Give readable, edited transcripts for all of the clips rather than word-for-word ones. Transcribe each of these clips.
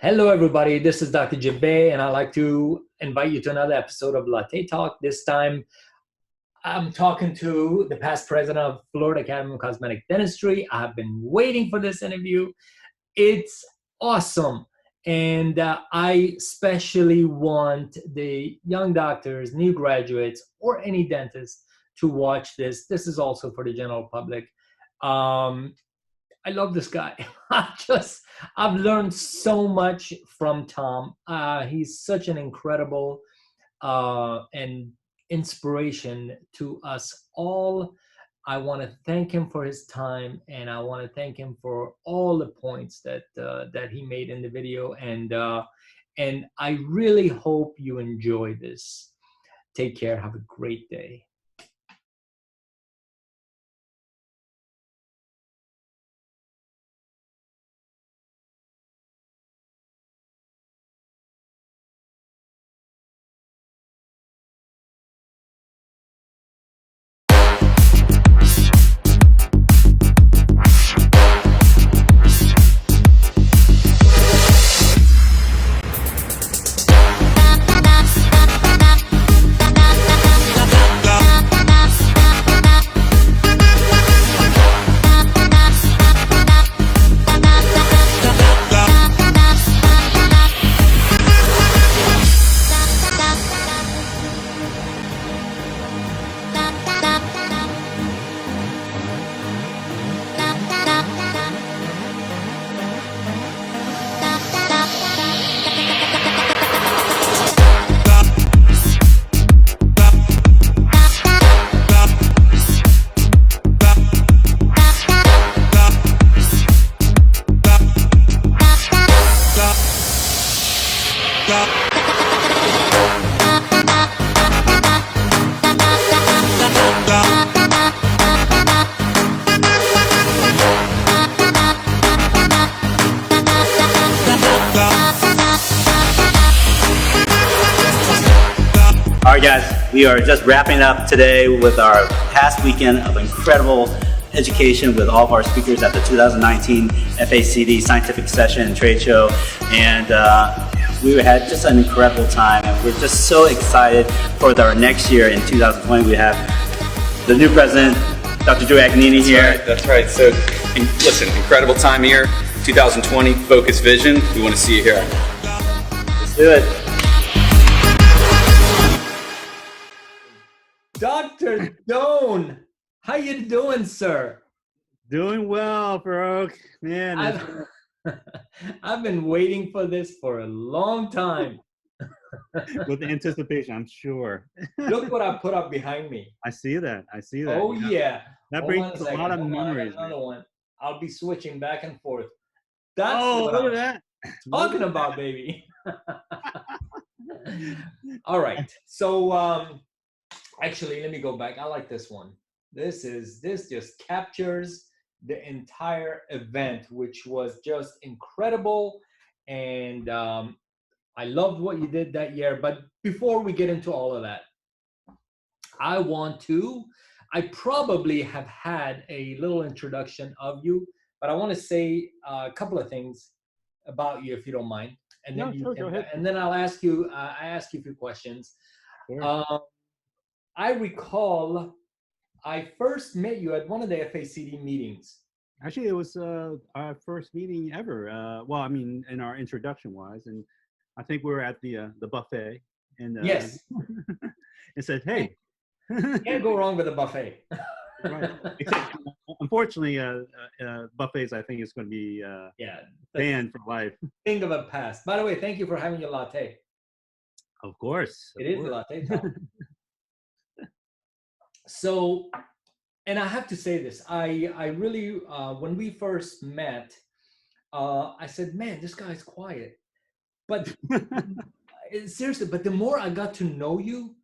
Hello, everybody. This is Dr. Jabe, and I'd like to invite you to another episode of Latte Talk. This time, I'm talking to the past president of Florida Academy of Cosmetic Dentistry. I've been waiting for this interview. It's awesome. And I especially want the young doctors, new graduates, or any dentist to watch this. This is also for the general public. I love this guy. I've learned so much from Tom. He's such an incredible and inspiration to us all. I want to thank him for his time, and I want to thank him for all the points that he made in the video. And I really hope you enjoy this. Take care. Have a great day. All right, guys, we are just wrapping up today with our past weekend of incredible education with all of our speakers at the 2019 FACD Scientific Session and Trade Show. And we had just an incredible time, and we're just so excited for our next year in 2020. We have the new president, Dr. Joe Agnini here. That's right. So, listen, incredible time here. 2020, focus vision. We want to see you here. Let's do it. Dr. Doan, how you doing, sir? Doing well, Farouk. Man, I've been waiting for this for a long time. with anticipation, I'm sure. Look what I put up behind me. I see that. Oh, yeah. That Hold brings on a second. lot of Hold on, I got memories. another one. I'll be switching back and forth. That's Oh, what look I'm at talking about, baby. All right. So, actually, let me go back. I like this one. This just captures the entire event, which was just incredible. And I loved what you did that year. But before we get into all of that, I probably have had a little introduction of you, but I want to say a couple of things about you, if you don't mind. And then Go ahead. and then I ask you a few questions. Sure. I recall I first met you at one of the FACD meetings. Actually, it was our first meeting ever. Well, I mean, in our introduction wise, and I think we were at the buffet, and Yes. and said, "Hey, Can't go wrong with a buffet. Right. Except, unfortunately, buffets, I think, is going to be Yeah. banned for life." Thing of a past. By the way, thank you for having your latte. Of course. It is a latte time. So, and I have to say this, I really, when we first met, I said, man, this guy's quiet. But seriously, but the more I got to know you,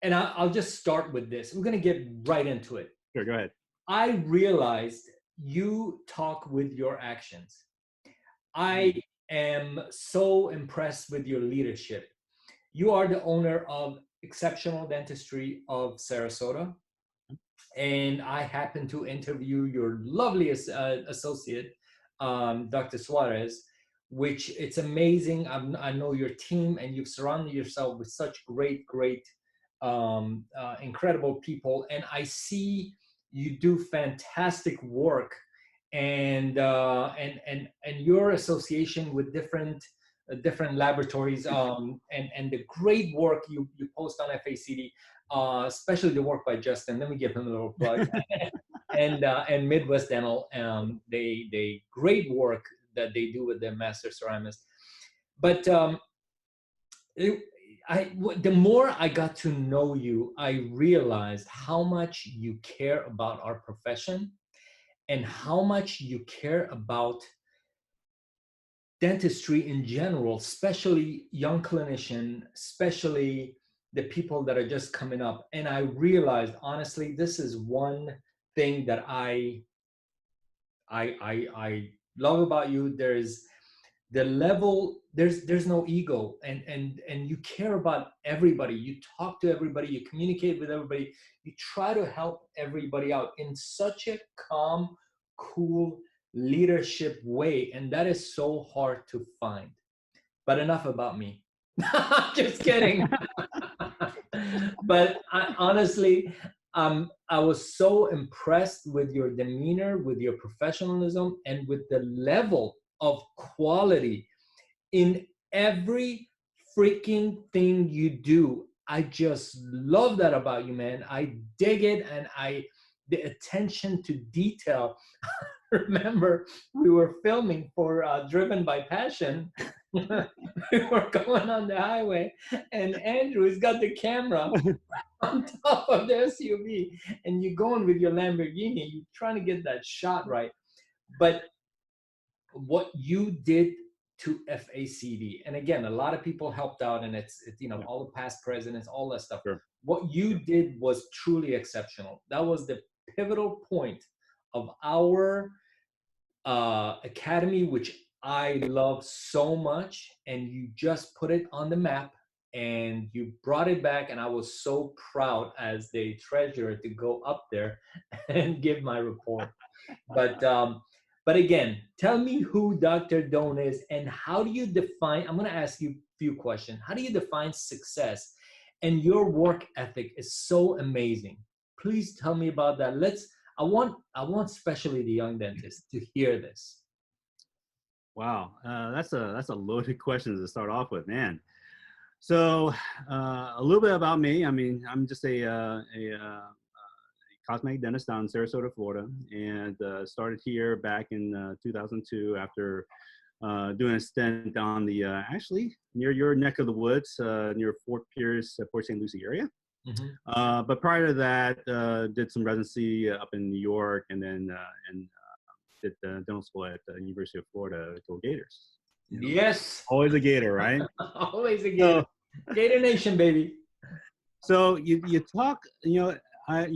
and I'll just start with this. We're going to get right into it. Sure, go ahead. I realized you talk with your actions. I am so impressed with your leadership. You are the owner of Exceptional Dentistry of Sarasota. And I happened to interview your lovely associate, Dr. Suarez, which it's amazing. I know your team, and you've surrounded yourself with such great, incredible people. And I see you do fantastic work, and your association with different laboratories, and the great work you post on FACD, especially the work by Justin. Let me give him a little plug. And Midwest Dental, they great work that they do with their master ceramist. But it, the more I got to know you, I realized how much you care about our profession and how much you care about dentistry in general, especially young clinician, especially the people that are just coming up. And I realized, honestly, this is one thing that I love about you. There's the level, there's no ego, and you care about everybody. You talk to everybody, you communicate with everybody, you try to help everybody out in such a calm, cool leadership way, and that is so hard to find. But enough about me. Just kidding. But honestly, I was so impressed with your demeanor, with your professionalism, and with the level of quality in every freaking thing you do. I just love that about you, man. I dig it, and the attention to detail. Remember, we were filming for Driven by Passion. We were going on the highway, and Andrew's got the camera on top of the SUV, and you're going with your Lamborghini. You're trying to get that shot right. But what you did to FACD, and again, a lot of people helped out, and it's all the past presidents, all that stuff. Sure. What you did was truly exceptional. That was the pivotal point of our academy, which I love so much, and you just put it on the map, and you brought it back, and I was so proud as the treasurer to go up there and give my report. But again, tell me who Dr. Doan is, and how do you define, I'm going to ask you a few questions. How do you define success? And your work ethic is so amazing. Please tell me about that. I want especially the young dentists to hear this. Wow, that's a loaded question to start off with, man. So a little bit about me. I mean, I'm just a cosmetic dentist down in Sarasota, Florida, and started here back in 2002 after doing a stint on the actually near your neck of the woods, near Fort Pierce, Port St. Lucie area. Mm-hmm. But prior to that, did some residency up in New York, and then did dental school at the University of Florida. Go Gators! You know, Yes. always a Gator, right? Always a Gator. Gator Nation, baby. So you talk, you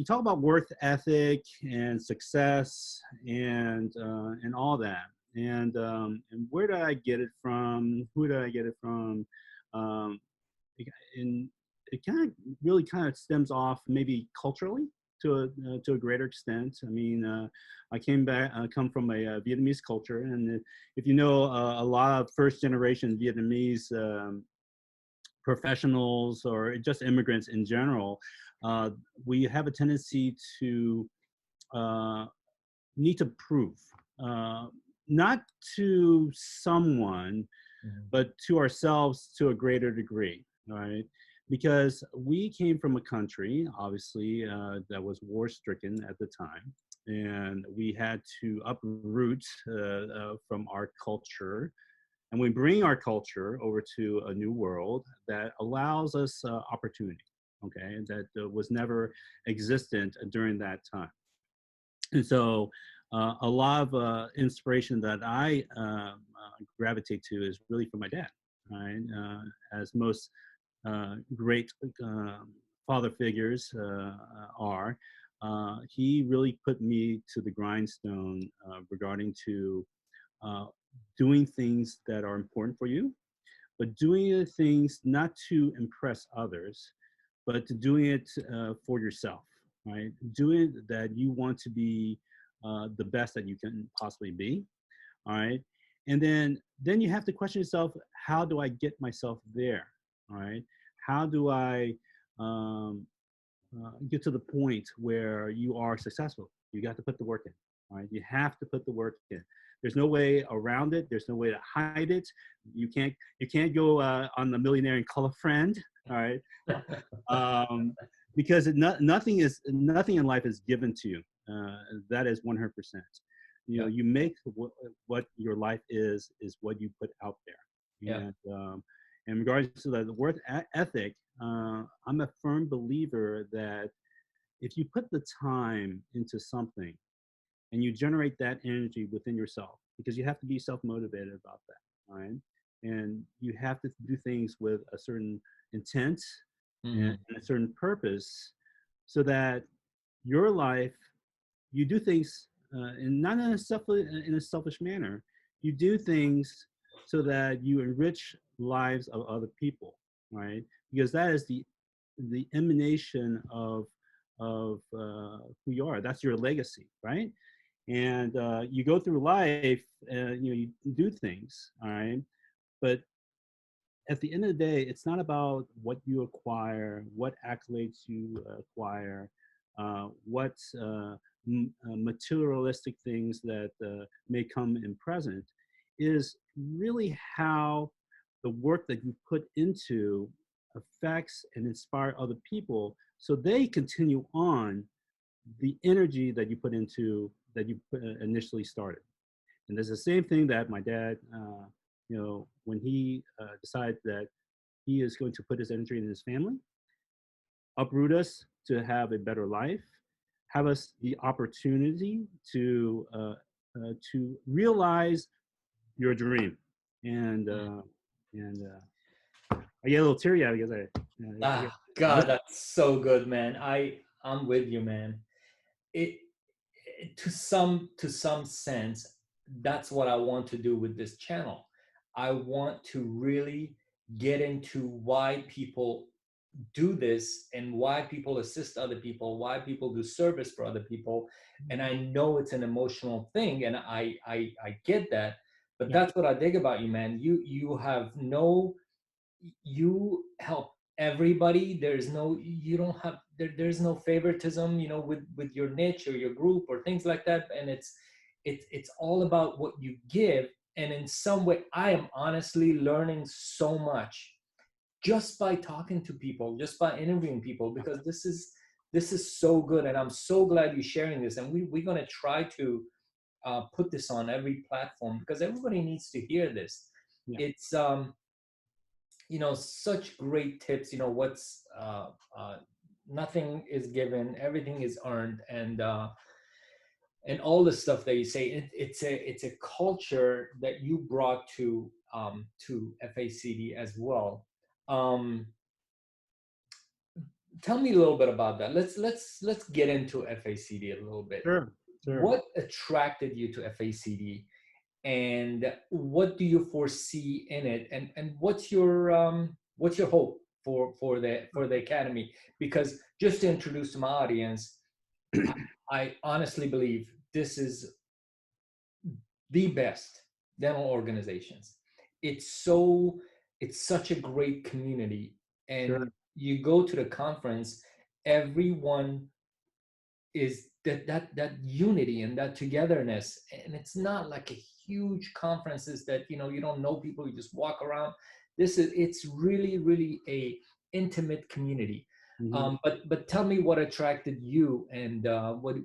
talk about work ethic and success and all that, and where did I get it from? Who did I get it from? And it really stems off maybe culturally to a greater extent. I mean, I come from a Vietnamese culture, and if you know a lot of first generation Vietnamese professionals or just immigrants in general, we have a tendency to need to prove, not to someone, but to ourselves to a greater degree, right? Because we came from a country, obviously, that was war-stricken at the time, and we had to uproot from our culture, and we bring our culture over to a new world that allows us opportunity, okay, that was never existent during that time. And so a lot of inspiration that I gravitate to is really from my dad, right? As most great father figures are, he really put me to the grindstone regarding to doing things that are important for you, but doing the things not to impress others, but to doing it for yourself, right? Doing that you want to be the best that you can possibly be, all right? And then you have to question yourself, how do I get myself there? All right. How do I um, get to the point where you are successful? You got to put the work in. All right. You have to put the work in. There's no way around it. There's no way to hide it. You can't go on the Millionaire in Color Friend. All right. Um, because nothing in life is given to you. That is 100%. You know, Yeah. you make what your life is what you put out there. Yeah. And in regards to the work ethic, I'm a firm believer that if you put the time into something and you generate that energy within yourself, because you have to be self-motivated about that, right? And you have to do things with a certain intent and Mhm. a certain purpose, so that your life, you do things and not in a selfish manner. You do things so that you enrich lives of other people, right? Because that is the emanation of who you are. That's your legacy, right? And you go through life, you do things, all right? But at the end of the day, it's not about what you acquire, what accolades you acquire, what materialistic things that may come in present. Is really how the work that you put into affects and inspire other people, so they continue on the energy that you put into, that you initially started. And there's the same thing that my dad, when he decided that he is going to put his energy in his family, uproot us to have a better life, have us the opportunity to realize your dream. And I get a little teary eyed because I get, Ah, God, that's so good, man. I'm with you, man. It to some sense, that's what I want to do with this channel. I want to really get into why people do this and why people assist other people, why people do service for other people. And I know it's an emotional thing, and I get that. But yeah, that's what I dig about you, man. You have no, you help everybody. There's no, you don't have there's no favoritism, with your niche or your group or things like that. And it's all about what you give. And in some way, I am honestly learning so much just by talking to people, just by interviewing people, because this is so good. And I'm so glad you're sharing this. And we're going to try to put this on every platform, because everybody needs to hear this. yeah, It's such great tips. What's nothing is given, everything is earned. And all the stuff that you say, it's a culture that you brought to FACD as well. um Tell me a little bit about that. Let's get into FACD a little bit. sure, sure. What attracted you to FACD, and what do you foresee in it, and what's your hope for the academy? Because just to introduce to my audience, I honestly believe this is the best dental organizations. It's such a great community. Sure. And you go to the conference, everyone is that unity and that togetherness. And it's not like a huge conferences that you don't know people, you just walk around. It's really, really a intimate community. Hmm. But tell me what attracted you, and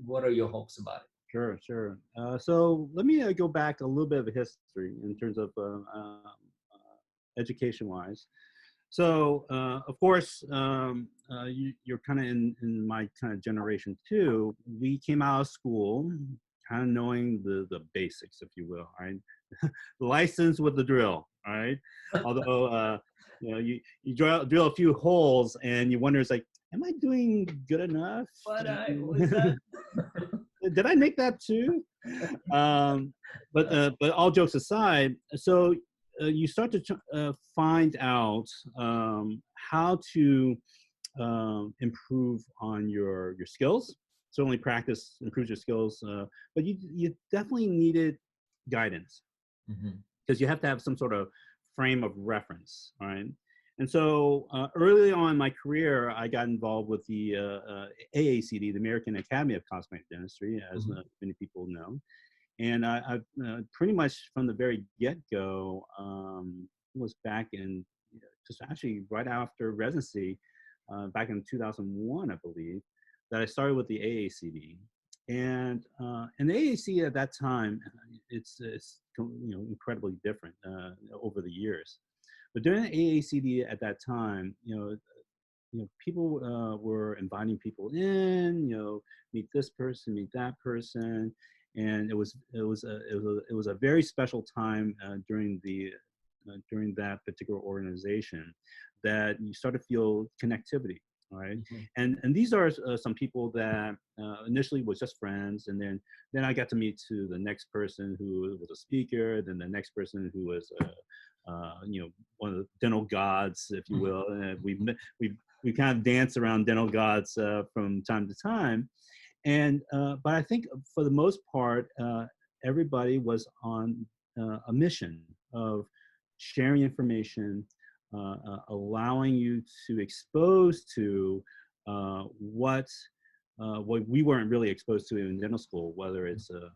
what are your hopes about it? Sure, sure. So let me go back a little bit of a history in terms of education-wise. So, of course, you're kind of in my kind of generation too. We came out of school kind of knowing the basics, if you will, right? The license with the drill, all right? Although, you drill a few holes and you wonder, it's like, am I doing good enough? What I was that? Did I make that too? Um, but all jokes aside, so you start to find out how to improve on your skills. Certainly, practice improves your skills, but you definitely needed guidance. Mhm. because you have to have some sort of frame of reference, all right? And so early on in my career, I got involved with the AACD, the American Academy of Cosmetic Dentistry, as Mhm. many people know. And I've pretty much from the very get-go, was back in, just actually right after residency, back in 2001, I believe, that I started with the AACD. And the AAC at that time, it's incredibly different over the years. But during the AACD at that time, people were inviting people in, meet this person, meet that person, and it was a very special time during that particular organization, that you start to feel connectivity. All right, Mhm. and these are some people that initially was just friends, and then I got to meet to the next person who was a speaker, then the next person who was one of the dental gods, if you will. And we kind of dance around dental gods from time to time, and but I think for the most part, everybody was on a mission of sharing information, allowing you to expose to what we weren't really exposed to in dental school, whether it's the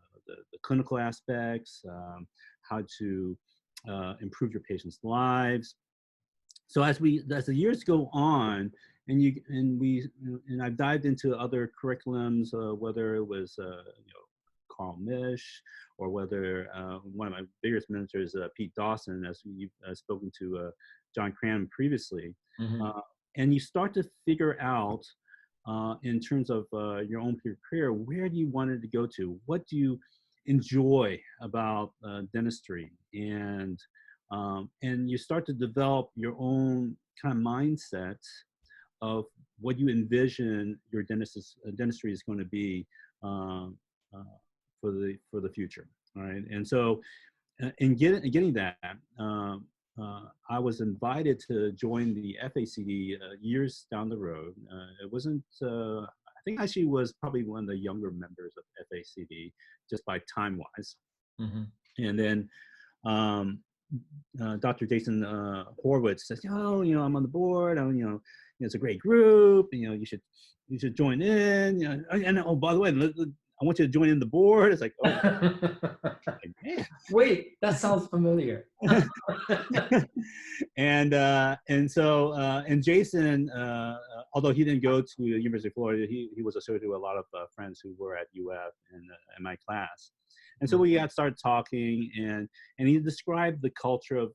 clinical aspects, how to improve your patients' lives. So as the years go on, and I've dived into other curriculums, whether it was Carl Mish, or whether one of my biggest mentors, Pete Dawson, as you've spoken to John Cram previously, Mhm. uh, and you start to figure out in terms of your own career, where do you want it to go to? What do you enjoy about dentistry? And you start to develop your own kind of mindset of what you envision your dentistry is going to be um, uh, for the future. All right, and so in getting that, I was invited to join the FACD years down the road. It wasn't. I think I actually was probably one of the younger members of FACD, just by time wise. Mhm. And then um, Dr. Jason Horowitz says, "Oh, I'm on the board. It's a great group. You should join in. And oh, by the way, I want you to join in the board." It's like, oh, man. Wait, that sounds familiar. And Jason, although he didn't go to the University of Florida, he was associated with a lot of friends who were at UF in my class. And so we got started talking, and he described the culture of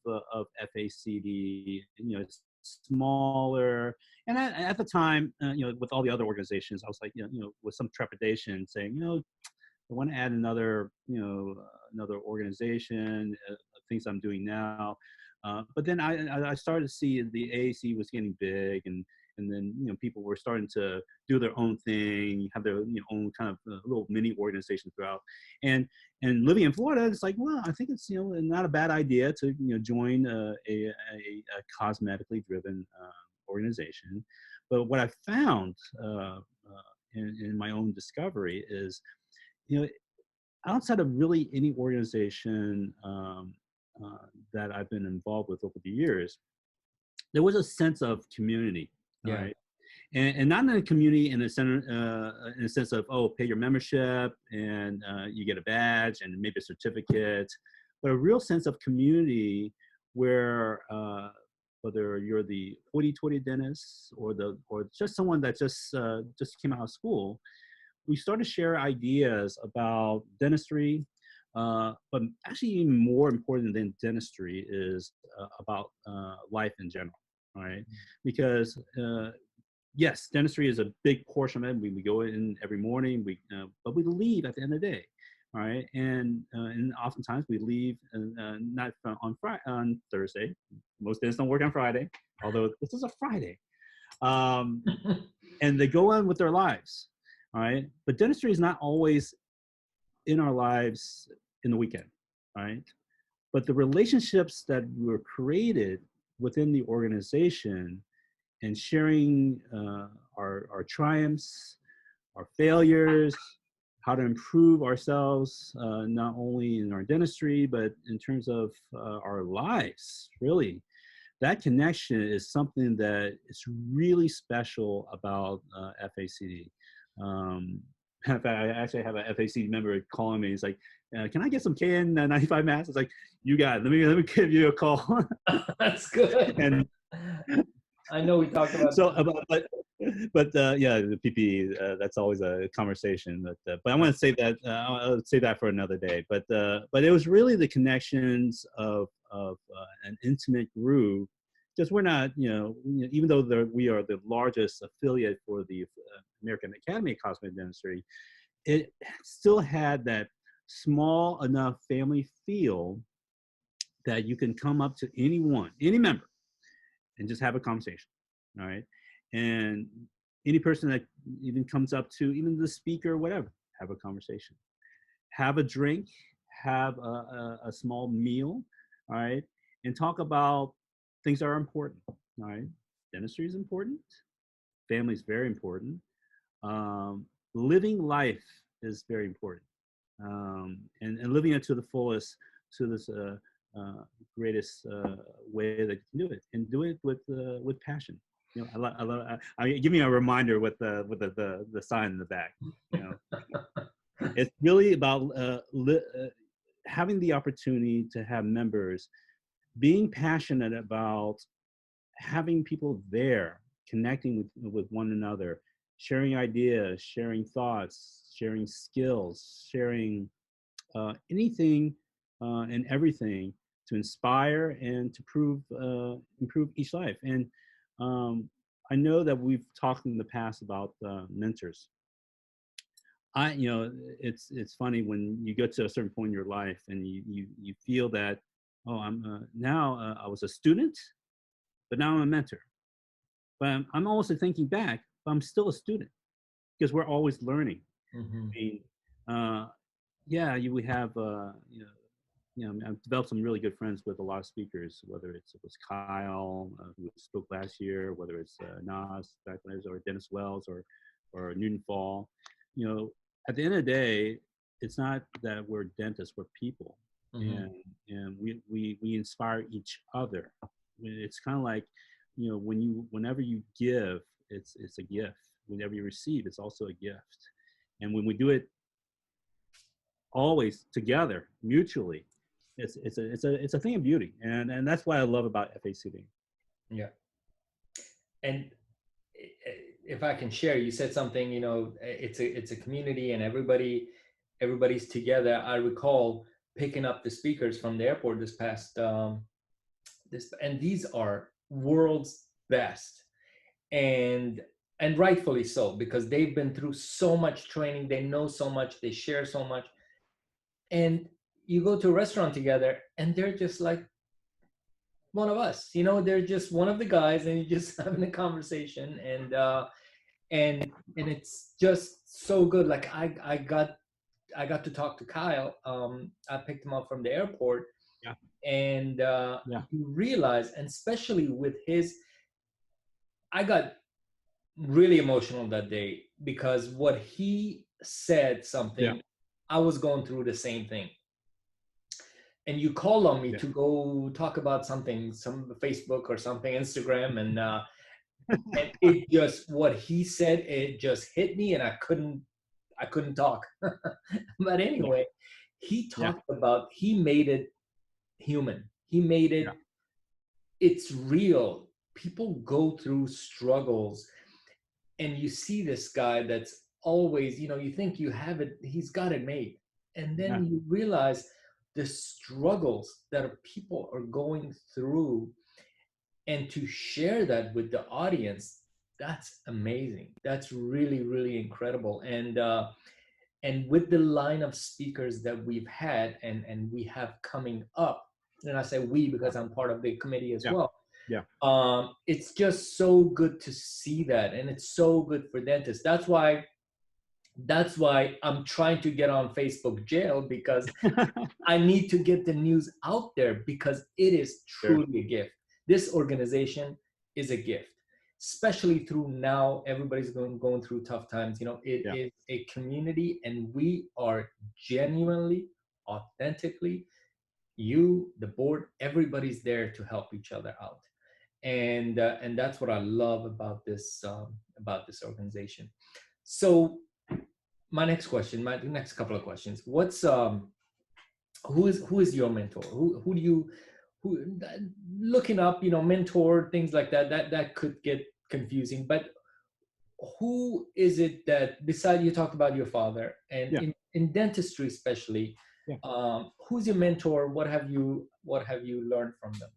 FACD. It's smaller, and at the time, with all the other organizations, I was like, with some trepidation, saying, I want to add another organization, things I'm doing now. But then I started to see the AAC was getting big, and then people were starting to do their own thing, have their own kind of little mini organization throughout. And living in Florida, it's like, well, I think it's not a bad idea to join a cosmetically driven organization. But what I found in my own discovery is, you know, outside of really any organization that I've been involved with over the years, there was a sense of community. All Yeah. right. And not in a community in in a sense of, oh, pay your membership and you get a badge and maybe a certificate, but a real sense of community where whether you're the hoity-toity dentist or just someone that just came out of school, we started to share ideas about dentistry, but actually even more important than dentistry is about life in general, right? Because yes, dentistry is a big portion of it. We go in every morning, but we leave at the end of the day, all right? And oftentimes we leave not on Thursday. Most dentists don't work on Friday, although this is a Friday. Um, and they go on with their lives, all right? But dentistry is not always in our lives in the weekend, all right? But the relationships that were created within the organization and sharing our triumphs, our failures, how to improve ourselves, not only in our dentistry, but in terms of our lives, really. That connection is something that is really special about FACD. In fact, I actually have a FACD member calling me. He's like, "Can I get some KN95 masks?" It's like, "You got it. Let me give you a call." That's good. And I know we talked about so, but yeah, the PPE. That's always a conversation. But I want to say that I'll say that for another day. But it was really the connections of an intimate group. Because we're not, even though we are the largest affiliate for the American Academy of Cosmetic Dentistry, it still had that small enough family feel that you can come up to anyone, any member, and just have a conversation, all right? And any person that even comes up to even the speaker or whatever, have a conversation. Have a drink, have a small meal, all right? And talk about things that are important, all right? Dentistry is important. Family is very important. Living life is very important. And living it to the fullest, to this greatest way that you can do it, and do it with passion. Give me a reminder with the sign in the back. It's really about having the opportunity to have members being passionate about having people there, connecting with one another, sharing ideas, sharing thoughts, sharing skills, sharing anything and everything to inspire and to improve each life. And I know that we've talked in the past about mentors. It's funny when you get to a certain point in your life and you feel that, oh, I was a student, but now I'm a mentor. But I'm also thinking back, but I'm still a student because we're always learning. Mm-hmm. I mean, we have, I've developed some really good friends with a lot of speakers, whether it was Kyle, who spoke last year, whether it's Nas, or Dennis Wells, or Newton Fall. At the end of the day, it's not that we're dentists, we're people. Mm-hmm. And we inspire each other. It's kind of like, whenever you give, it's a gift. Whenever you receive, it's also a gift. And when we do it always together, mutually, it's a thing of beauty. And that's what I love about FACD. Yeah. And if I can share, you said something, it's a community and everybody's together. I recall picking up the speakers from the airport this past, and these are world's best, and rightfully so, because they've been through so much training, they know so much, they share so much. And you go to a restaurant together and they're just like one of us, they're just one of the guys, and you're just having a conversation, and it's just so good. Like I got to talk to Kyle. I picked him up from the airport. Yeah. And you realize, and especially with I got really emotional that day because what he said something, I was going through the same thing. And you called on me to go talk about something, some Facebook or something, Instagram, and and it just, what he said, it just hit me, and I couldn't talk. But anyway, he talked about, he made it human. He made it, it's real. People go through struggles, and you see this guy that's always, you think you have it, he's got it made. And then you realize the struggles that people are going through, and to share that with the audience, that's amazing. That's really, really incredible. And with the line of speakers that we've had and we have coming up, and I say we because I'm part of the committee as well. Yeah. It's just so good to see that, and it's so good for dentists. That's why I'm trying to get on Facebook jail, because I need to get the news out there, because it is truly a gift. This organization is a gift. especially through now, everybody's going through tough times. It Yeah. is a community, and we are genuinely, authentically, you, the board, everybody's there to help each other out. And that's what I love about this organization. So my next question, my next couple of questions. Who is your mentor? Who do you who looking up, mentor, things like that could get confusing. But who is it that, besides, you talked about your father, and Yeah. in dentistry especially, Yeah. who's your mentor? What have you learned from them?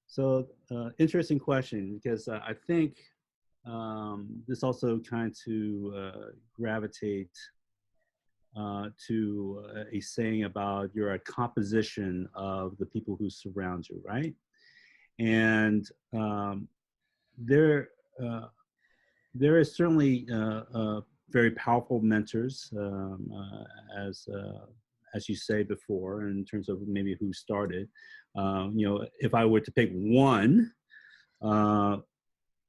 So interesting question, because I think this also kind to gravitate to a saying about you're a composition of the people who surround you, right? And there, there is certainly very powerful mentors, as you say before, in terms of maybe who started. If I were to pick one,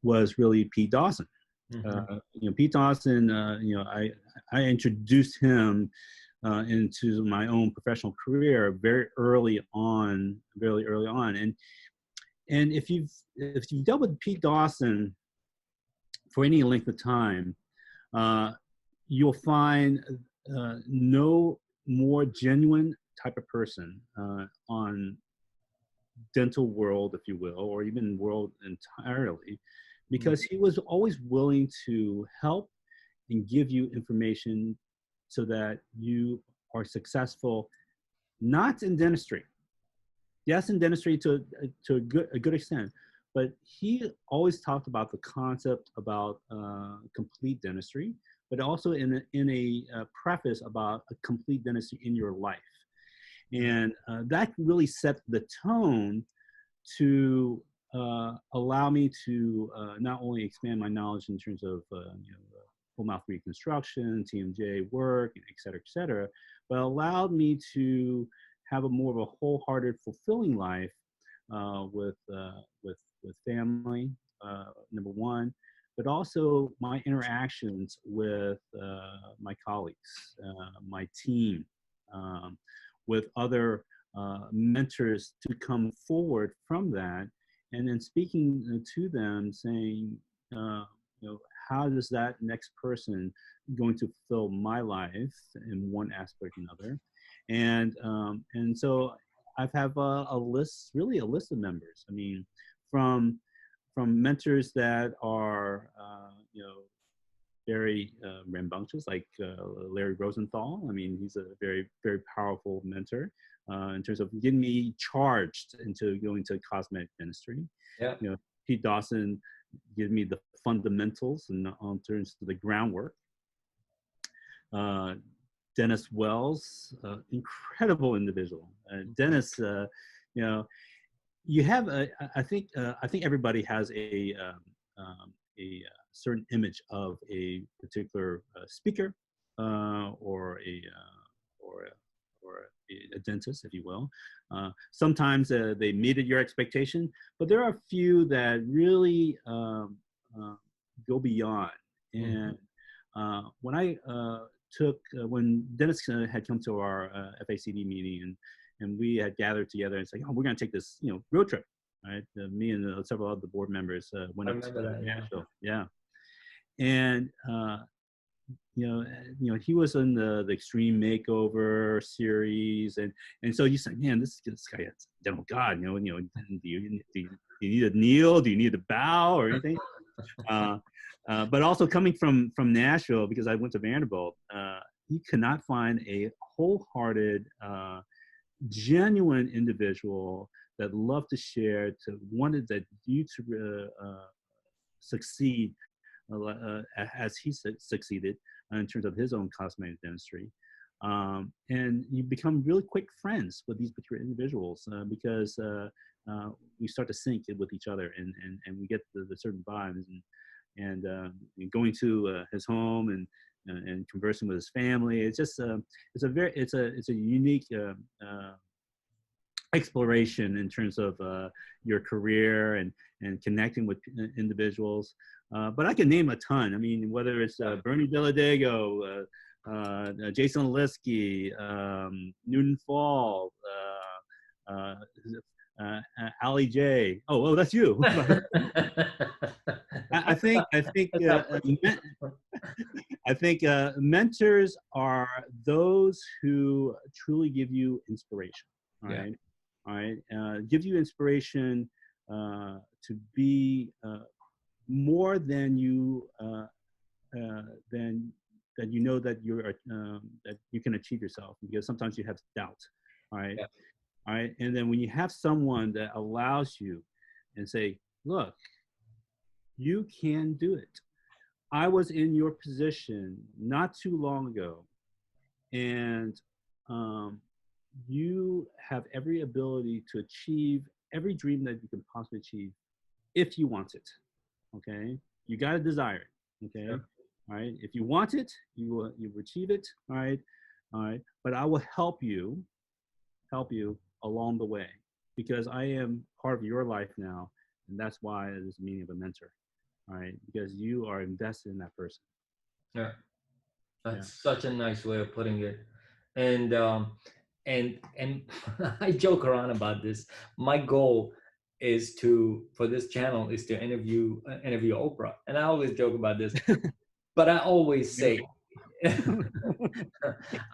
was really Pete Dawson. Pete Dawson, I introduced him into my own professional career very early on, and if you've dealt with Pete Dawson for any length of time, you'll find no more genuine type of person on dental world, if you will, or even world entirely, because he was always willing to help and give you information so that you are successful, not in dentistry. Yes, in dentistry to a good extent, but he always talked about the concept about complete dentistry, but also in a preface about a complete dentistry in your life. And that really set the tone to allow me to not only expand my knowledge in terms of full mouth reconstruction, TMJ work, et cetera, but allowed me to have a more of a wholehearted, fulfilling life with family, number one, but also my interactions with my colleagues, my team, with other mentors to come forward from that, and then speaking to them, saying, how does that next person going to fulfill my life in one aspect or another, and so I've have a list, really a list of members. I mean, from mentors that are very rambunctious, like Larry Rosenthal. I mean, he's a very, very powerful mentor in terms of getting me charged into going to cosmetic dentistry. Yeah. Pete Dawson gave me the fundamentals and on terms of the groundwork. Dennis Wells, incredible individual. Dennis, you have I think everybody has a certain image of a particular speaker or a dentist, if you will. Sometimes they meet your expectation, but there are a few that really go beyond. And when I when Dennis had come to our FACD meeting, and we had gathered together and said, we're going to take this road trip, right? Me and several other board members went up to Nashville. Yeah. And he was in the Extreme Makeover series, and so you said, man, this guy is dental god. Do you need to kneel? Do you need to bow or anything? But also coming from Nashville, because I went to Vanderbilt, you cannot find a wholehearted, genuine individual that loved to share, wanted that you to succeed as he succeeded in terms of his own cosmetic dentistry. And you become really quick friends with these particular individuals because we start to sync it with each other, and we get the certain vibes, and going to his home and conversing with his family. It's just it's a unique exploration in terms of your career and connecting with individuals. But I can name a ton. I mean, whether it's Bernie Villadego, Jason Liskey, Newton Fall, uh, Ali J. Oh, that's you. I think mentors are those who truly give you inspiration. All right, all right. Give you inspiration to be more than you than that you know that you're that you can achieve yourself, because sometimes you have doubt. All right, all right. And then when you have someone that allows you and say, look, you can do it. I was in your position not too long ago, and you have every ability to achieve every dream that you can possibly achieve if you want it. Okay, you got to desire it. Okay, sure. All right. If you want it, you will achieve it. All right, all right. But I will help you along the way, because I am part of your life now, and that's why it is the meaning of a mentor. All right, because you are invested in that person. Yeah, that's such a nice way of putting it. And and I joke around about this. My goal is for this channel is to interview Oprah, and I always joke about this, but I always say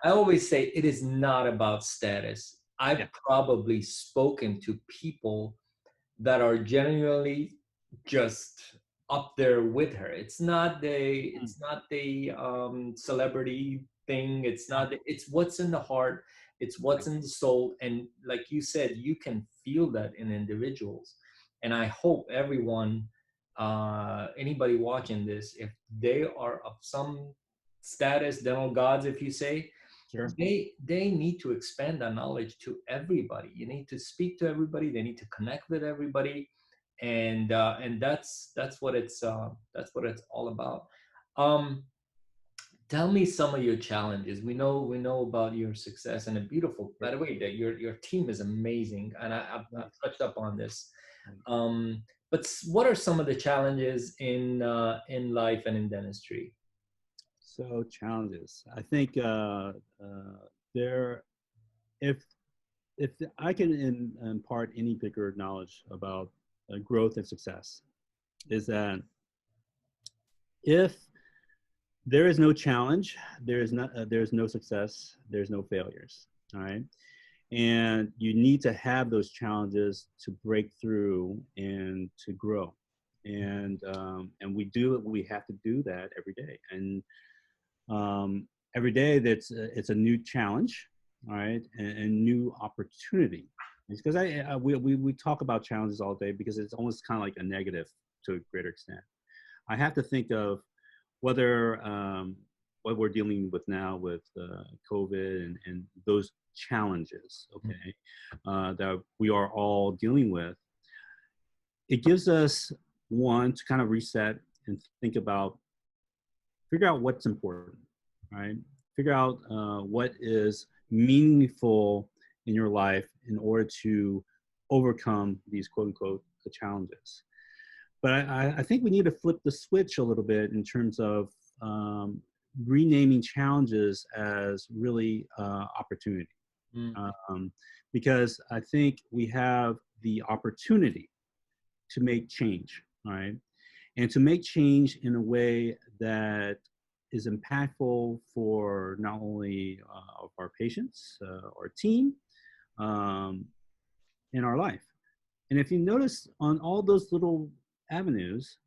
I always say it is not about status. I've probably spoken to people that are genuinely just up there with her. It's not the celebrity thing. It's what's in the heart. It's what's in the soul. And like you said, you can feel that in individuals. And I hope everyone, anybody watching this, if they are of some status, dental gods, if you say, sure, they need to expand that knowledge to everybody. You need to speak to everybody. They need to connect with everybody, and that's what it's all about. Tell me some of your challenges. We know about your success and a beautiful. By the way, that your team is amazing, and I've touched up on this. But what are some of the challenges in life and in dentistry? So challenges. I think there, if I can impart any bigger knowledge about growth and success, is that if there is no challenge, there's no success, there's no failures. All right, and you need to have those challenges to break through and to grow, and we have to do that every day, and every day it's a new challenge, all right, and new opportunity. Because we talk about challenges all day because it's almost kind of like a negative to a greater extent. I have to think of whether what we're dealing with now with COVID and those challenges, okay, that we are all dealing with. It gives us one to kind of reset and think about, figure out what's important, right? Figure out what is meaningful in your life in order to overcome these quote unquote the challenges. But I think we need to flip the switch a little bit in terms of renaming challenges as really opportunity. Because I think we have the opportunity to make change, right? And to make change in a way that is impactful for not only of our patients, our team, in our life. And if you notice on all those little avenues,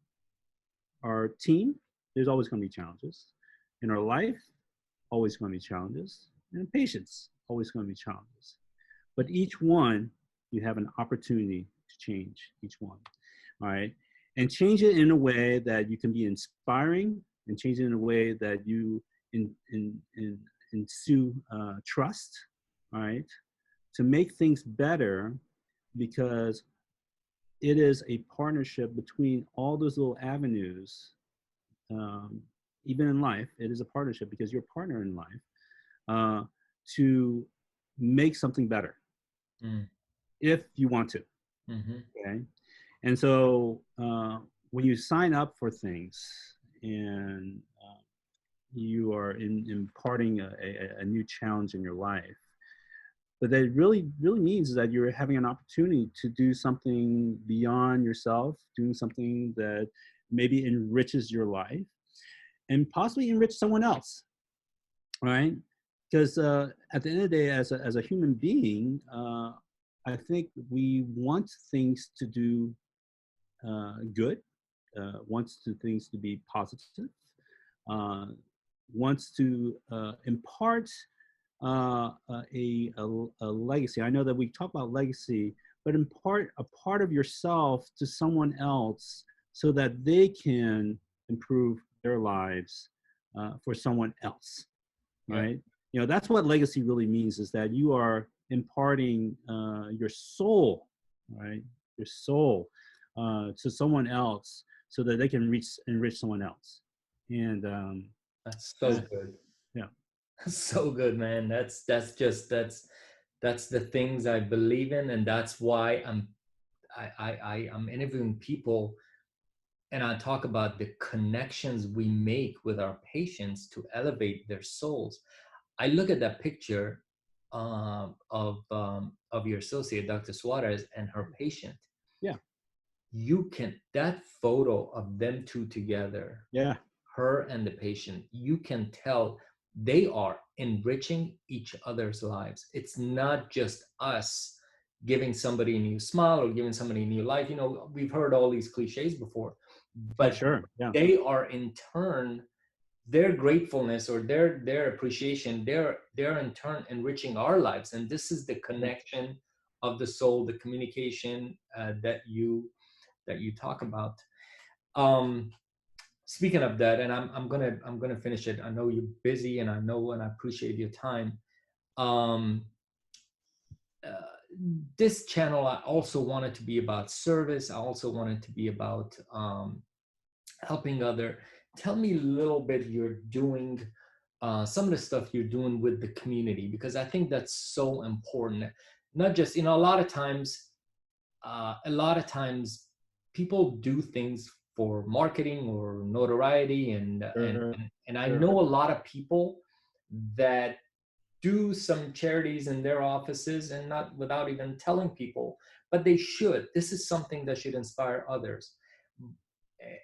our team, there's always going to be challenges. In our life, always going to be challenges. And in patients, always going to be challenges. But each one, you have an opportunity to change each one, all right? And change it in a way that you can be inspiring, and change it in a way that you ensue trust, all right? To make things better, because it is a partnership between all those little avenues. Even in life, it is a partnership because you're a partner in life to make something better. if you want to. Mm-hmm. Okay. And so when you sign up for things and you are imparting a new challenge in your life, but that really means is that you're having an opportunity to do something beyond yourself, doing something that maybe enriches your life and possibly enrich someone else, right? Because at the end of the day, as a human being, I think we want things to do good, wants to things to be positive, uh, wants to impart a legacy. I know that we talk about legacy, but impart a part of yourself to someone else so that they can improve their lives for someone else, Yeah. right? You know, that's what legacy really means, is that you are imparting your soul, right? Your soul to someone else so that they can enrich someone else. And That's so good. yeah, So good, man. That's the things I believe in, and that's why I'm interviewing people, and I talk about the connections we make with our patients to elevate their souls. I look at that picture of your associate, Dr. Suarez, and her patient. yeah, You can, that photo of them two together, yeah, her and the patient, you can tell they are enriching each other's lives. It's not just us giving somebody a new smile or giving somebody a new life. You know, we've heard all these cliches before, oh but sure, yeah, they are in turn, their gratefulness or their appreciation, they're in turn enriching our lives. And this is the connection of the soul, the communication that you talk about. Um, Speaking of that, and I'm gonna finish it. I know you're busy, and I know and I appreciate your time. Um, uh, this channel, I also wanted to be about service. I also wanted to be about helping other. Tell me a little bit you're doing, some of the stuff you're doing with the community, because I think that's so important. Not just, you know, a lot of times people do things for marketing or notoriety, sure, and I sure, know a lot of people that do some charities in their offices and not without even telling people, but they should. This is something that should inspire others,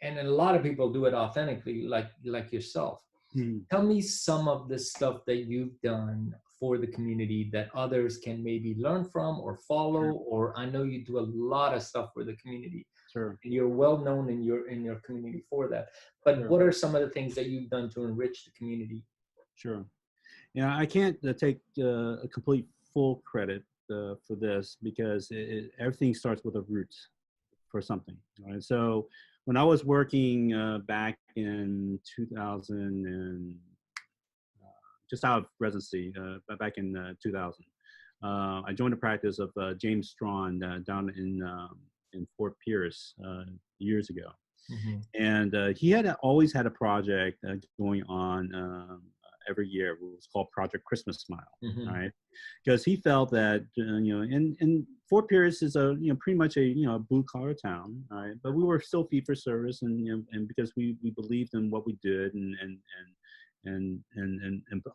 and a lot of people do it authentically, like yourself. mm, Tell me some of the stuff that you've done for the community that others can maybe learn from or follow. sure, Or I know you do a lot of stuff for the community, sure, and you're well known in your community for that. But sure, what are some of the things that you've done to enrich the community? sure. Yeah, I can't take a complete full credit for this because everything starts with a root for something. Right? So when I was working back in 2000 and just out of residency, back in 2000, I joined the practice of James Strawn down in Fort Pierce years ago. Mm-hmm. And he had always had a project going on every year. It was called Project Christmas Smile, Mm-hmm. right? Because he felt that you know, and Fort Pierce is a pretty much a blue collar town, right? But we were still fee for service, and and because we believed in what we did, and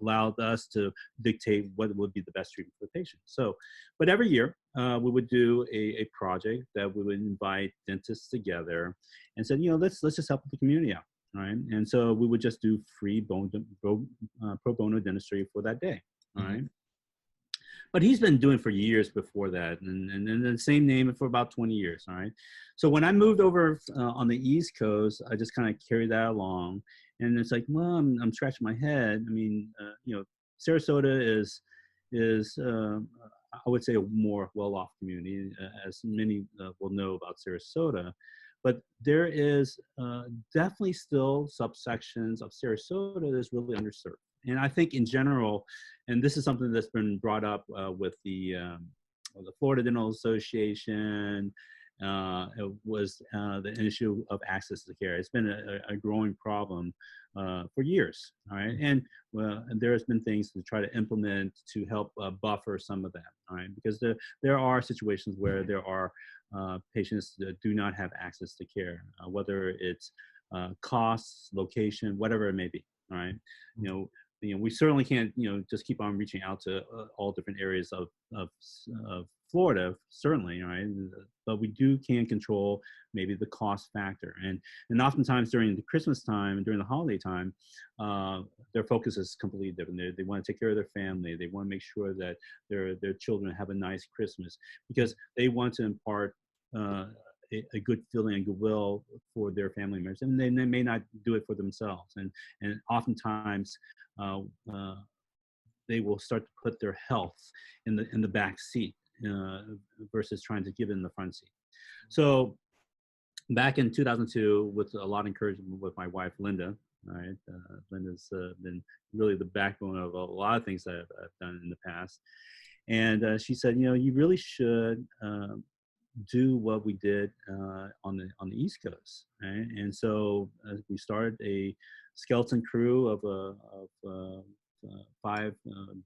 allowed us to dictate what would be the best treatment for the patient. So, but every year we would do a project that we would invite dentists together and said, let's just help the community out, right? And so we would just do free pro bono dentistry for that day, all Mm-hmm. right? But he's been doing for years before that, and the same name for about 20 years, all right? So when I moved over on the East Coast, I just kind of carried that along, and it's like, well, I'm scratching my head. I mean, Sarasota is I would say a more well-off community, as many will know about Sarasota, but there is definitely still subsections of Sarasota that's really underserved. And I think in general, and this is something that's been brought up with the Florida Dental Association it was the issue of access to care. It's been a growing problem for years, all right? And there has been things to try to implement to help buffer some of that, all right? Because there are situations where there are patients that do not have access to care, whether it's costs, location, whatever it may be, all right? We certainly can't, just keep on reaching out to all different areas of Florida, certainly, right? But we can control maybe the cost factor, and oftentimes during the Christmas time and during the holiday time, their focus is completely different. They want to take care of their family. They want to make sure that their children have a nice Christmas because they want to impart a good feeling and goodwill for their family members, and they may not do it for themselves. And oftentimes, they will start to put their health in the back seat versus trying to give it in the front seat. So back in 2002, with a lot of encouragement with my wife, Linda, right? Linda's been really the backbone of a lot of things that I've done in the past. And she said, you really should do what we did on the East Coast, right? And so we started a skeleton crew of 5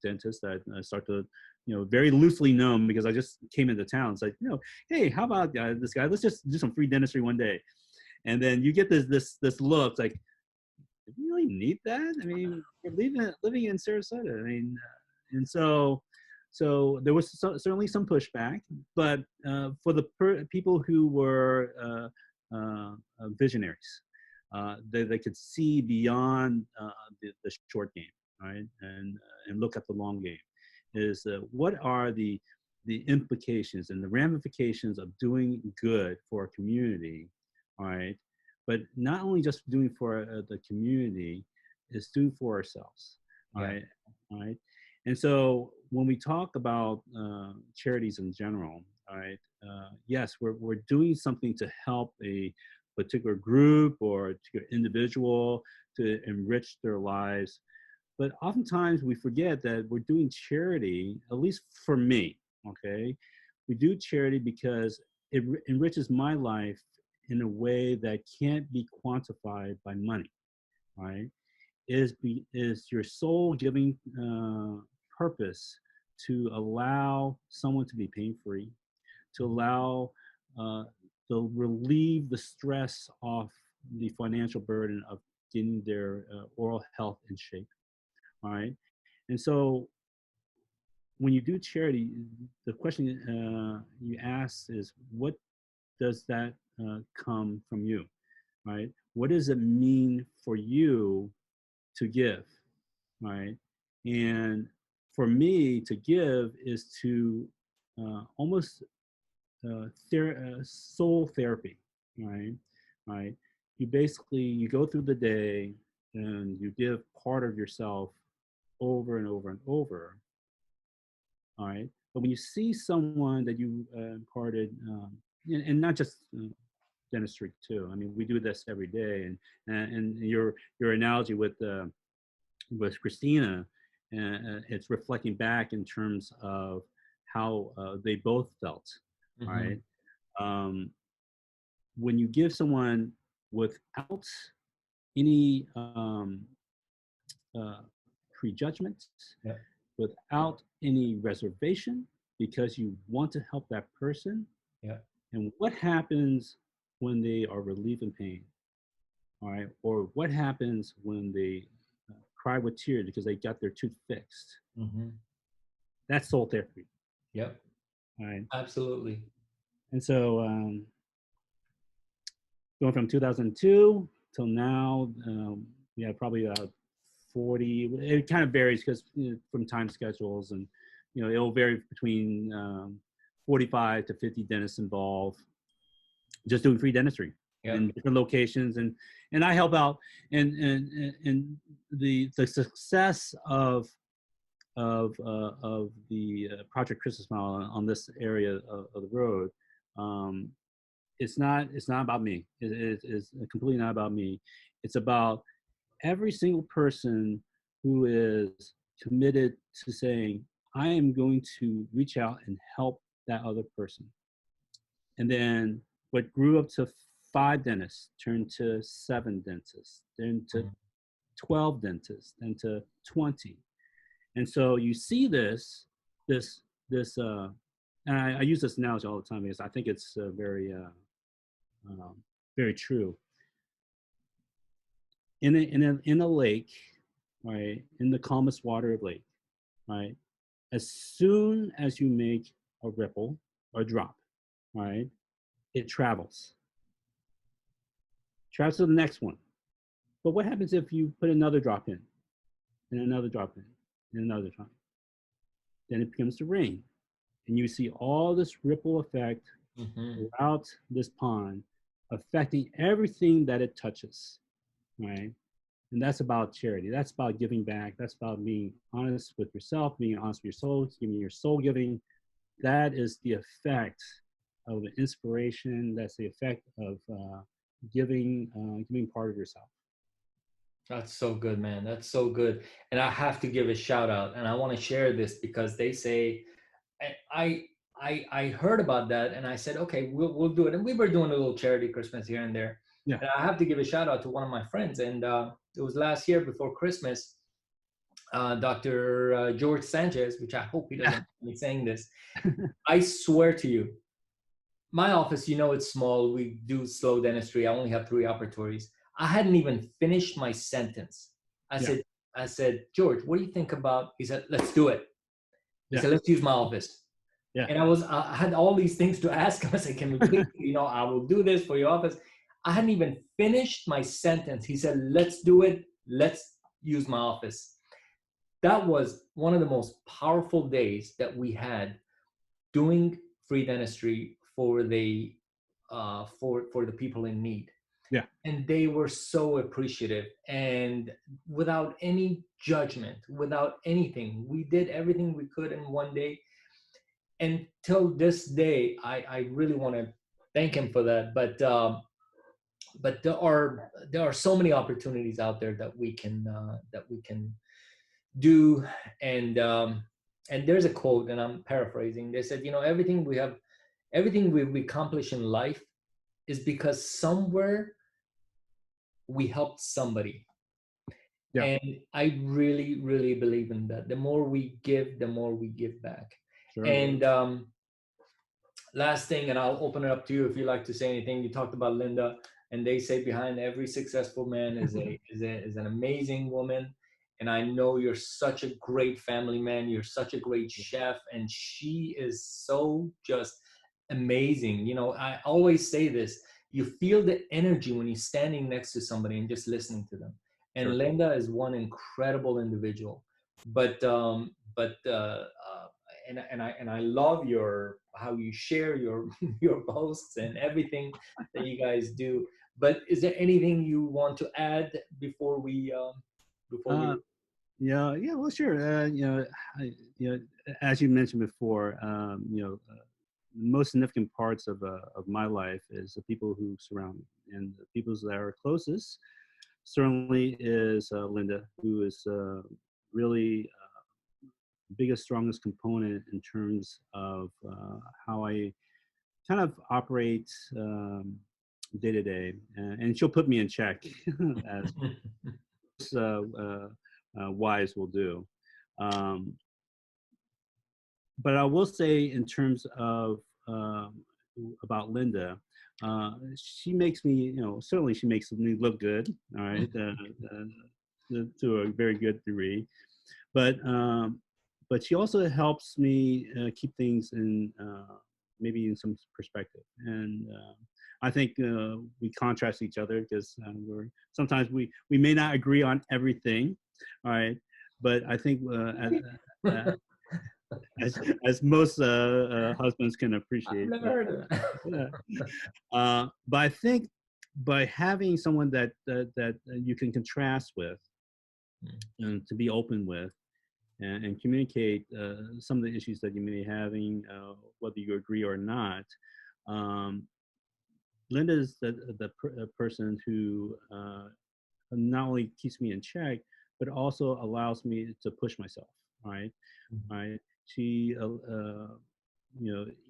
dentists that I start to, very loosely known because I just came into town. It's like, hey, how about this guy? Let's just do some free dentistry one day. And then you get this look like, do you really need that? I mean, you're living in Sarasota. I mean, and so there was certainly some pushback, but for the people who were visionaries, they could see beyond the short game, right, and look at the long game. Is what are the implications and the ramifications of doing good for a community, all right? But not only just doing for the community, is doing for ourselves, all right? All right. And so when we talk about charities in general, all right, yes, we're doing something to help a particular group or a particular individual to enrich their lives. But oftentimes we forget that we're doing charity, at least for me, okay? We do charity because it enriches my life in a way that can't be quantified by money, right? Is your soul giving purpose to allow someone to be pain-free, to allow, to relieve the stress off the financial burden of getting their oral health in shape, all right? And so when you do charity, the question you ask is, what does that come from you, right? What does it mean for you to give, right? And for me, to give is to almost soul therapy, right? Right. You go through the day and you give part of yourself over and over and over, all right? But when you see someone that you imparted, and not just dentistry too. I mean, we do this every day, and your analogy with Christina, it's reflecting back in terms of how they both felt, right? When you give someone without any prejudgment, without any reservation, because you want to help that person, and what happens when they are relieved in pain, all right? Or what happens when they cry with tears because they got their tooth fixed? That's soul therapy. Yep. All right. Absolutely. And so going from 2002 till now, we have probably 40. It kind of varies because from time schedules, and it'll vary between 45 to 50 dentists involved, just doing free dentistry in different locations, and I help out, and the success of the Project Christmas Smile on this area of the road, it's not about me. It's completely not about me. It's about every single person who is committed to saying, I am going to reach out and help that other person. And then what grew up to 5 dentists turned to 7 dentists, then to 12 dentists, then to 20. And so you see this, and I use this analogy all the time because I think it's um, very true. In a lake, right, in the calmest water of lake, right, as soon as you make a ripple or drop, right, it travels to the next one. But what happens if you put another drop in, and another drop in, and another drop? Then it becomes the rain, and you see all this ripple effect throughout this pond, affecting everything that it touches, right? And that's about charity. That's about giving back. That's about being honest with yourself, being honest with your soul, giving your soul giving. That is the effect of the inspiration. That's the effect of giving part of yourself. That's so good, man. That's so good. And I have to give a shout out, and I want to share this because they say, I I heard about that, and I said, okay, we'll do it. And we were doing a little charity Christmas here and there. Yeah. And I have to give a shout out to one of my friends, and it was last year before Christmas. Dr. George Sanchez, which I hope he doesn't mind me saying this. I swear to you, my office, it's small. We do slow dentistry. I only have 3 operatories. I hadn't even finished my sentence. I said, George, what do you think about? He said, let's do it. He said, let's use my office. Yeah. And I had all these things to ask him. I said, can we please, I will do this for your office. I hadn't even finished my sentence. He said, let's do it. Let's use my office. That was one of the most powerful days that we had doing free dentistry for the people in need. Yeah. And they were so appreciative, and without any judgment, without anything, we did everything we could in one day. And till this day, I really want to thank him for that. But there are so many opportunities out there that we can do. And there's a quote, and I'm paraphrasing. They said, everything we accomplish in life is because somewhere we helped somebody. Yeah. And I really, really believe in that. The more we give, the more we give back. Sure. And last thing, and I'll open it up to you if you'd like to say anything. You talked about Linda, and they say behind every successful man is an amazing woman. And I know you're such a great family man. You're such a great chef, and she is so just amazing. I always say this: you feel the energy when you're standing next to somebody and just listening to them. And sure. Linda is one incredible individual. But I love how you share your posts and everything that you guys do. But is there anything you want to add before we? Yeah, well, sure. As you mentioned before, the most significant parts of my life is the people who surround me, and the people that are closest certainly is Linda, who is really biggest, strongest component in terms of how I kind of operate day to day, and she'll put me in check as wives will do. But I will say, in terms of about Linda, she makes me, certainly she makes me look good, all right, to a very good degree, but she also helps me keep things in maybe in some perspective. And I think we contrast each other because sometimes we may not agree on everything, all right, but I think as most husbands can appreciate. I've never heard of that. But I think by having someone that you can contrast with, and to be open with, and communicate some of the issues that you may be having, whether you agree or not. Linda is the person who not only keeps me in check, but also allows me to push myself. Right, right. She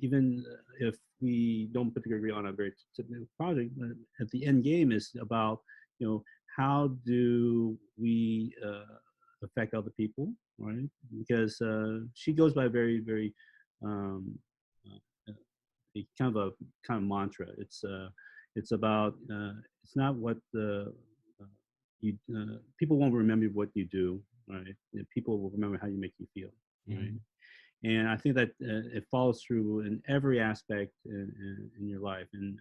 even if we don't particularly agree on a very specific project, at the end game is about, how do we affect other people, right? Because she goes by very, very um, a kind of mantra. It's about it's not what the you people won't remember what you do, right? People will remember how you make you feel, right? Mhm. And I think that it follows through in every aspect in your life. And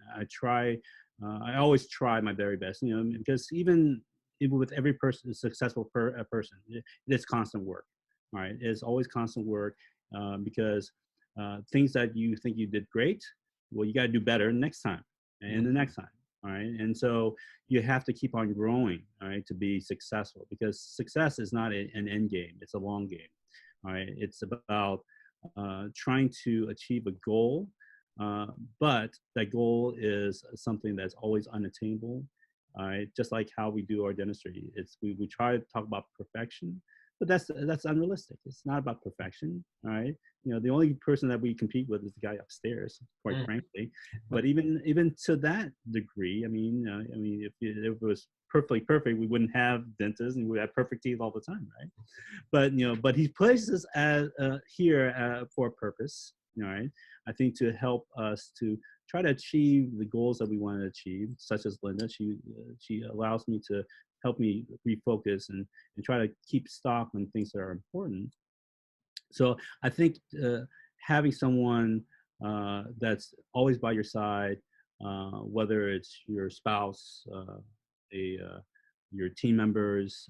I always try my very best, because even with every person, successful person, it is constant work, right? It's always constant work, because things that you think you did great, well, you got to do better next time and the next time. All right. And so you have to keep on growing, all right, to be successful, because success is not an end game. It's a long game. All right. It's about trying to achieve a goal, but that goal is something that's always unattainable. All right. Just like how we do our dentistry. We try to talk about perfection, but that's unrealistic. It's not about perfection. All right. The only person that we compete with is the guy upstairs, quite Mhm. frankly. But even to that degree, if it was perfectly perfect, we wouldn't have dentists and we would have perfect teeth all the time, right? But he places us here for a purpose, right? I think to help us to try to achieve the goals that we want to achieve, such as Linda. She allows me to help me refocus and try to keep stock on things that are important. So I think having someone that's always by your side, whether it's your spouse, your team members,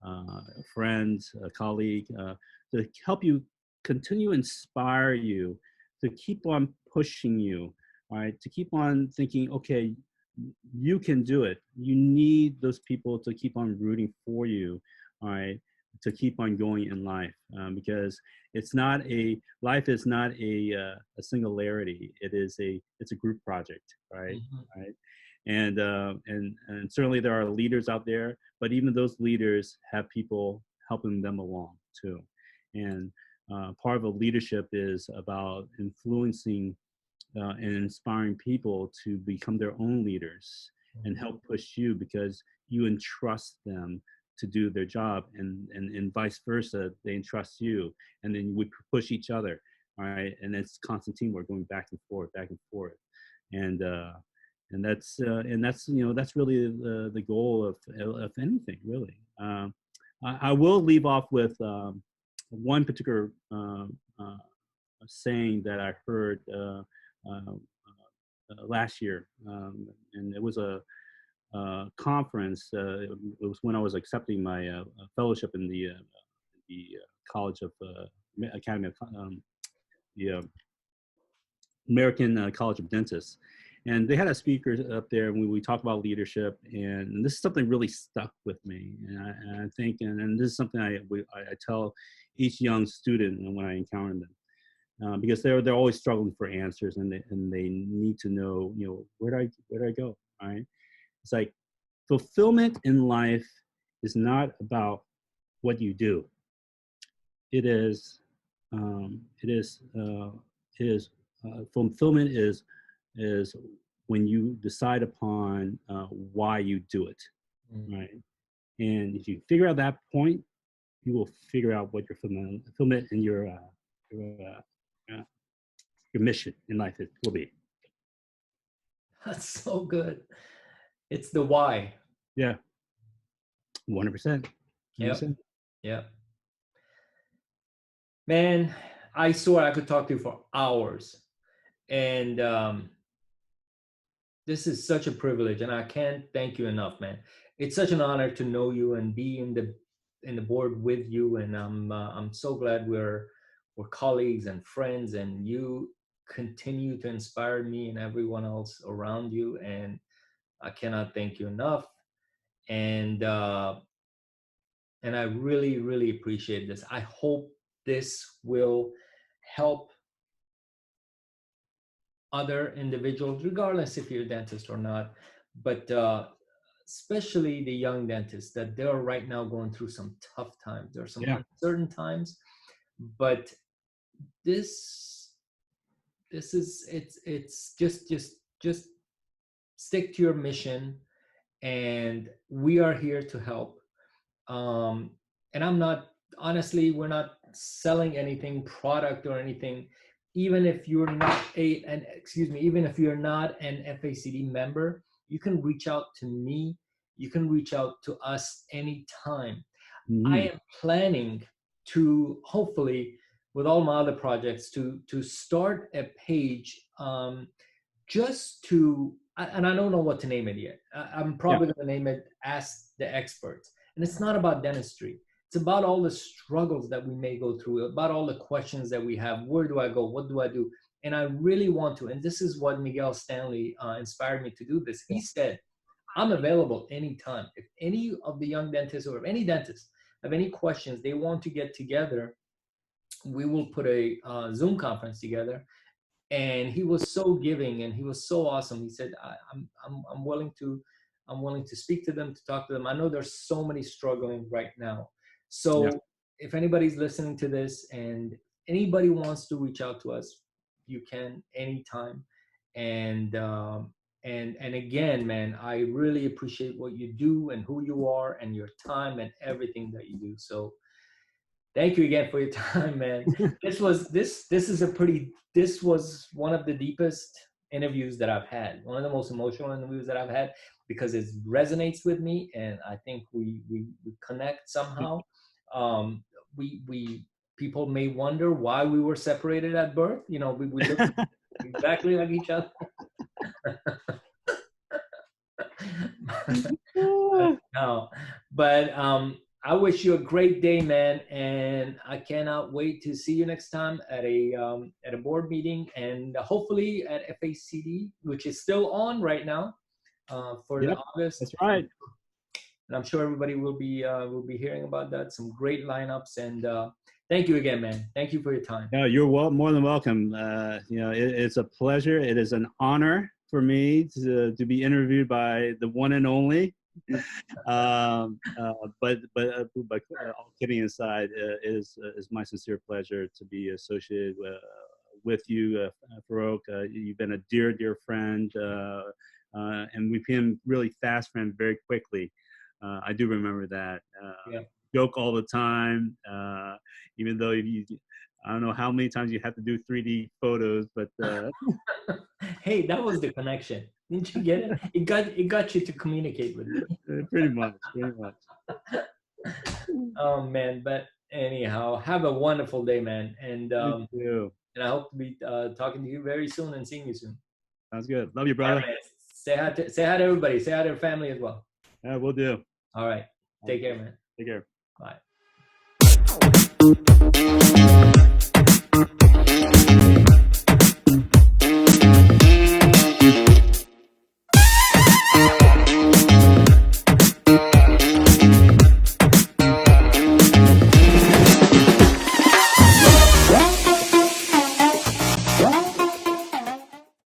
a friend, a colleague, to help you continue inspire you, to keep on pushing you, right? To keep on thinking, okay, you can do it. You need those people to keep on rooting for you, all right? To keep on going in life, because life is not a singularity. It's a group project, right? Mhm. Right. And certainly there are leaders out there, but even those leaders have people helping them along too. And part of a leadership is about influencing and inspiring people to become their own leaders and help push you, because you entrust them to do their job, and vice versa, they entrust you, and then we push each other, all right? And it's constant teamwork, going back and forth, and that's really the goal of anything, really. I will leave off with one particular saying that I heard last year, and it was a conference. It was when I was accepting my fellowship in the College of Academy of the American College of Dentists. And they had a speaker up there, and we talked about leadership, and this is something really stuck with me. And I think, and this is something I tell each young student when I encounter them, because they're always struggling for answers, and they need to know, where do I go? All right. It's like fulfillment in life is not about what you do. It is it is fulfillment is when you decide upon why you do it, Mhm. right? And if you figure out that point, you will figure out what your fulfillment and your, your mission in life will be. That's so good. It's the why. Yeah, 100%. Yep. 100%. Yep. Man, I swear I could talk to you for hours. And this is such a privilege, and I can't thank you enough, man. It's such an honor to know you and be in the board with you. And I'm so glad we're colleagues and friends, and you continue to inspire me and everyone else around you. And I cannot thank you enough. And and I really, really appreciate this. I hope this will help other individuals, regardless if you're a dentist or not, but especially the young dentists, that they're right now going through some tough times. There are some Yeah. uncertain times, but this this is it's just stick to your mission, and we are here to help. And I'm not, honestly, we're not selling anything, product or anything. Even if you're not even if you're not an FACD member, you can reach out to me. You can reach out to us anytime. I am planning to, hopefully, with all my other projects, to start a page, just to, and I don't know what to name it yet. I'm probably going to name it Ask the Experts. And it's not about dentistry. It's about all the struggles that we may go through, about all the questions that we have. Where do I go? What do I do? And I really want to, and this is what Miguel Stanley inspired me to do this. He said, I'm available anytime. If any of the young dentists or any dentists have any questions, they want to get together, we will put a Zoom conference together. And he was so giving, and he was so awesome. He said, I'm willing to speak to them, to talk to them. I know there's so many struggling right now. So if anybody's listening to this and anybody wants to reach out to us, you can anytime. And again, man, I really appreciate what you do and who you are and your time and everything that you do. So thank you again for your time, man. This was one of the deepest interviews that I've had, one of the most emotional interviews that I've had, because it resonates with me, and I think we connect somehow. People may wonder why we were separated at birth. We look exactly like each other. No, but I wish you a great day, man, and I cannot wait to see you next time at a board meeting, and hopefully at FACD, which is still on right now for the August. That's right. And I'm sure everybody will be hearing about that. Some great lineups, and thank you again, man. Thank you for your time. No, you're more than welcome. It's a pleasure. It is an honor for me to be interviewed by the one and only. But all kidding aside, is my sincere pleasure to be associated with you, Farouk. You've been a dear friend, and we became really fast friends very quickly. I do remember that. Joke all the time, even though I don't know how many times you have to do 3D photos, but hey, that was the connection. Didn't you get it? It got you to communicate with me. Pretty much. Oh man, but anyhow, have a wonderful day, man. And you too. And I hope to be talking to you very soon and seeing you soon. Sounds good. Love you, brother. Right, say hi to everybody. Say hi to your family as well. Yeah, we'll do. All right. Take care, man. Take care. Bye.